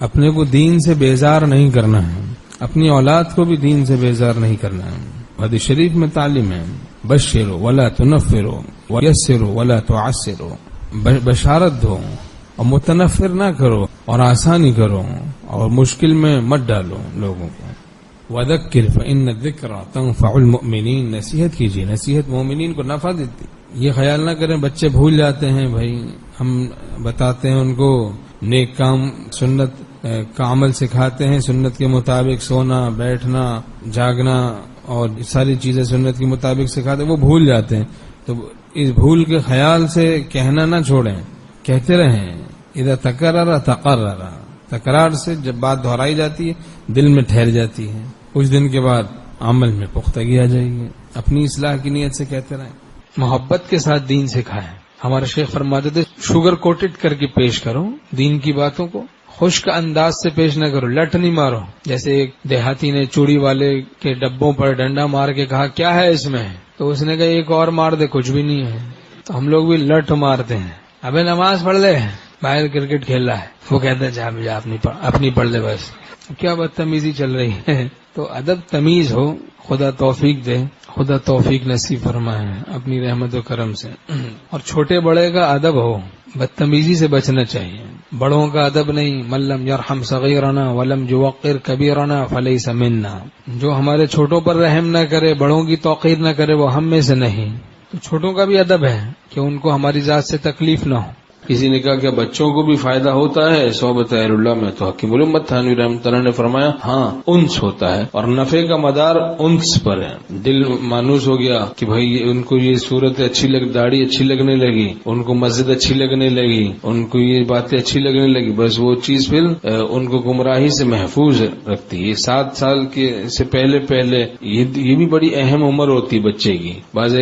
اپنے کو دین سے بیزار نہیں کرنا ہے، اپنی اولاد کو بھی دین سے بیزار نہیں کرنا ہے۔ حدیث شریف میں تعلیم ہے، بشروا ولا تنفروا ویسروا ولا تعسروا، بشارت دو اور متنفر نہ کرو اور آسانی کرو اور مشکل میں مت ڈالو لوگوں کو۔ وذکر فإن الذکرى تنفع المؤمنین، نصیحت کیجیے، نصیحت مومنین کو نفع دیتی۔ یہ خیال نہ کریں بچے بھول جاتے ہیں، بھائی ہم بتاتے ہیں ان کو نیک کام، سنت کا عمل سکھاتے ہیں، سنت کے مطابق سونا، بیٹھنا، جاگنا اور ساری چیزیں سنت کے مطابق سکھاتے ہیں، وہ بھول جاتے ہیں۔ تو اس بھول کے خیال سے کہنا نہ چھوڑیں، کہتے رہیں۔ اذا تکرر تقرر، تکرار سے جب بات دہرائی جاتی ہے دل میں ٹھہر جاتی ہے، کچھ دن کے بعد عمل میں پختگی آ جائے گی۔ اپنی اصلاح کی نیت سے کہتے رہیں، محبت کے ساتھ دین سکھائیں۔ ہمارے شیخ فرماتے تھے شوگر کوٹڈ کر کے پیش کرو دین کی باتوں کو، خشک انداز سے پیش نہ کرو، لٹ نہیں مارو۔ جیسے ایک دیہاتی نے چوڑی والے کے ڈبوں پر ڈنڈا مار کے کہا کیا ہے اس میں، تو اس نے کہا ایک اور مار دے، کچھ بھی نہیں ہے۔ تو ہم لوگ بھی لٹ مارتے ہیں، ابے نماز پڑھ لے، باہر کرکٹ کھیل رہا ہے، وہ کہتے ہیں جا اپنی پڑھ لے بس۔ کیا بدتمیزی چل رہی ہے۔ تو ادب تمیز ہو، خدا توفیق دے، خدا توفیق نصیب فرمائے اپنی رحمت و کرم سے۔ اور چھوٹے بڑے کا ادب ہو، بدتمیزی سے بچنا چاہیے۔ بڑوں کا ادب نہیں، من لم یرحم صغیرنا ولم یوقر کبیرنا فلیس منا، جو ہمارے چھوٹوں پر رحم نہ کرے، بڑوں کی توقیر نہ کرے، وہ ہم میں سے نہیں۔ تو چھوٹوں کا بھی ادب ہے کہ ان کو ہماری ذات سے تکلیف نہ ہو۔ کسی نے کہا کہ بچوں کو بھی فائدہ ہوتا ہے صحبت اہل اللہ میں، تو حکیم الامت تھانوی رحمۃ اللہ نے فرمایا ہاں انس ہوتا ہے، اور نفع کا مدار انس پر ہے۔ دل مانوس ہو گیا کہ بھائی ان کو یہ صورت اچھی داڑھی اچھی لگنے لگی، ان کو مسجد اچھی لگنے لگی، ان کو یہ باتیں اچھی لگنے لگی، بس وہ چیز پھر ان کو گمراہی سے محفوظ رکھتی ہے۔ 7 سال کے سے پہلے یہ بھی بڑی اہم عمر ہوتی بچے کی۔ بعض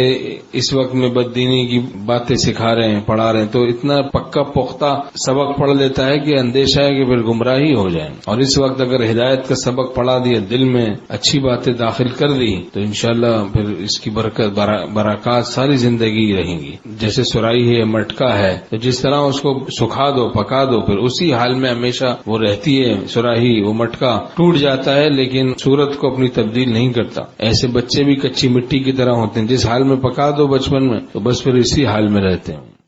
اس وقت میں بددینی کی باتیں سکھا رہے ہیں، پڑھا رہے ہیں، تو اتنا پکا پختہ سبق پڑھ لیتا ہے کہ اندیشہ ہے کہ پھر گمراہی ہو جائے۔ اور اس وقت اگر ہدایت کا سبق پڑھا دیا، دل میں اچھی باتیں داخل کر دی، تو انشاءاللہ پھر اس کی برکات ساری زندگی رہیں گی۔ جیسے سرائی ہے، مٹکا ہے، تو جس طرح اس کو سکھا دو، پکا دو، پھر اسی حال میں ہمیشہ وہ رہتی ہے۔ سراہی، وہ مٹکا ٹوٹ جاتا ہے لیکن صورت کو اپنی تبدیل نہیں کرتا۔ ایسے بچے بھی کچی مٹی کی طرح ہوتے ہیں، جس حال میں پکا دو بچپن میں تو بس پھر اسی حال میں رہتے ہیں۔